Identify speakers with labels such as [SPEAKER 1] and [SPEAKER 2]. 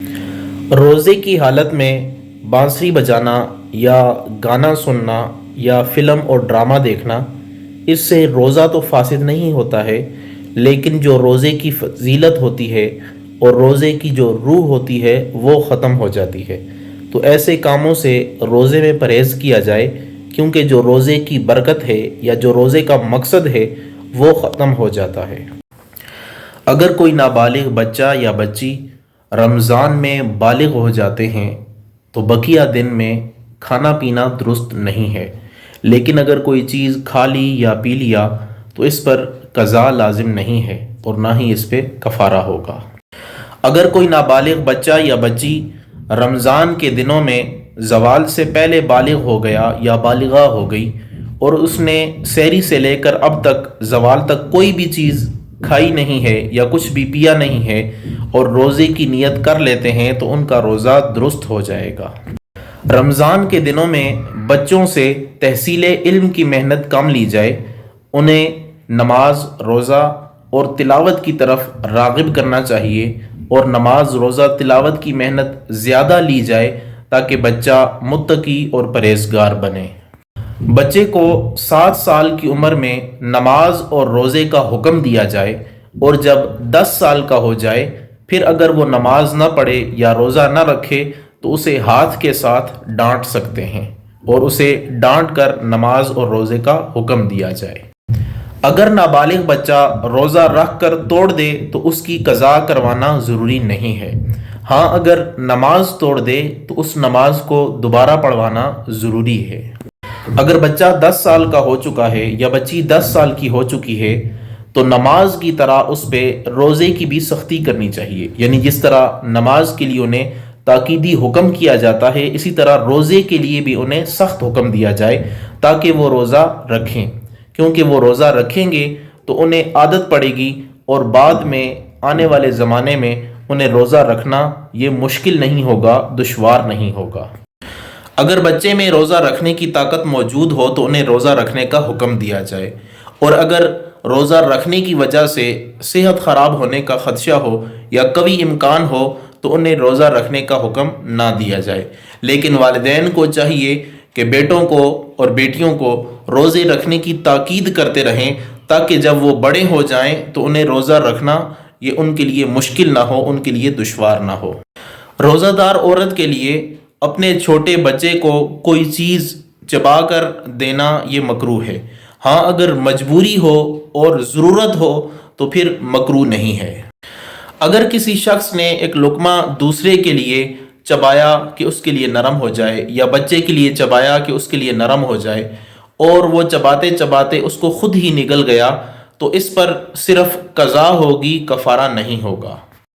[SPEAKER 1] روزے کی حالت میں بانسری بجانا یا گانا سننا یا فلم اور ڈرامہ دیکھنا، اس سے روزہ تو فاسد نہیں ہوتا ہے، لیکن جو روزے کی فضیلت ہوتی ہے اور روزے کی جو روح ہوتی ہے وہ ختم ہو جاتی ہے۔ تو ایسے کاموں سے روزے میں پرہیز کیا جائے، کیونکہ جو روزے کی برکت ہے یا جو روزے کا مقصد ہے وہ ختم ہو جاتا ہے۔ اگر کوئی نابالغ بچہ یا بچی رمضان میں بالغ ہو جاتے ہیں تو بقیہ دن میں کھانا پینا درست نہیں ہے، لیکن اگر کوئی چیز کھا لی یا پی لیا تو اس پر قضا لازم نہیں ہے اور نہ ہی اس پہ کفارہ ہوگا۔ اگر کوئی نابالغ بچہ یا بچی رمضان کے دنوں میں زوال سے پہلے بالغ ہو گیا یا بالغہ ہو گئی اور اس نے سحری سے لے کر اب تک زوال تک کوئی بھی چیز کھائی نہیں ہے یا کچھ بھی پیا نہیں ہے اور روزے کی نیت کر لیتے ہیں تو ان کا روزہ درست ہو جائے گا۔ رمضان کے دنوں میں بچوں سے تحصیل علم کی محنت کم لی جائے، انہیں نماز، روزہ اور تلاوت کی طرف راغب کرنا چاہیے، اور نماز، روزہ، تلاوت کی محنت زیادہ لی جائے تاکہ بچہ متقی اور پرہیزگار بنے۔ بچے کو 7 سال کی عمر میں نماز اور روزے کا حکم دیا جائے، اور جب 10 سال کا ہو جائے پھر اگر وہ نماز نہ پڑھے یا روزہ نہ رکھے تو اسے ہاتھ کے ساتھ ڈانٹ سکتے ہیں اور اسے ڈانٹ کر نماز اور روزے کا حکم دیا جائے۔ اگر نابالغ بچہ روزہ رکھ کر توڑ دے تو اس کی قضا کروانا ضروری نہیں ہے۔ ہاں، اگر نماز توڑ دے تو اس نماز کو دوبارہ پڑھوانا ضروری ہے۔ اگر بچہ 10 سال کا ہو چکا ہے یا بچی 10 سال کی ہو چکی ہے تو نماز کی طرح اس پہ روزے کی بھی سختی کرنی چاہیے، یعنی جس طرح نماز کے لیے انہیں تاکیدی حکم کیا جاتا ہے اسی طرح روزے کے لیے بھی انہیں سخت حکم دیا جائے تاکہ وہ روزہ رکھیں، کیونکہ وہ روزہ رکھیں گے تو انہیں عادت پڑے گی اور بعد میں آنے والے زمانے میں انہیں روزہ رکھنا یہ مشکل نہیں ہوگا، دشوار نہیں ہوگا۔ اگر بچے میں روزہ رکھنے کی طاقت موجود ہو تو انہیں روزہ رکھنے کا حکم دیا جائے، اور اگر روزہ رکھنے کی وجہ سے صحت خراب ہونے کا خدشہ ہو یا قوی امکان ہو تو انہیں روزہ رکھنے کا حکم نہ دیا جائے، لیکن والدین کو چاہیے کہ بیٹوں کو اور بیٹیوں کو روزے رکھنے کی تاکید کرتے رہیں تاکہ جب وہ بڑے ہو جائیں تو انہیں روزہ رکھنا یہ ان کے لیے مشکل نہ ہو، ان کے لیے دشوار نہ ہو۔ روزہ دار عورت کے لیے اپنے چھوٹے بچے کو کوئی چیز چبا کر دینا یہ مکروہ ہے۔ ہاں، اگر مجبوری ہو اور ضرورت ہو تو پھر مکروہ نہیں ہے۔ اگر کسی شخص نے ایک لقمہ دوسرے کے لیے چبایا کہ اس کے لیے نرم ہو جائے، یا بچے کے لیے چبایا کہ اس کے لیے نرم ہو جائے، اور وہ چباتے چباتے اس کو خود ہی نگل گیا تو اس پر صرف قضا ہوگی، کفارہ نہیں ہوگا۔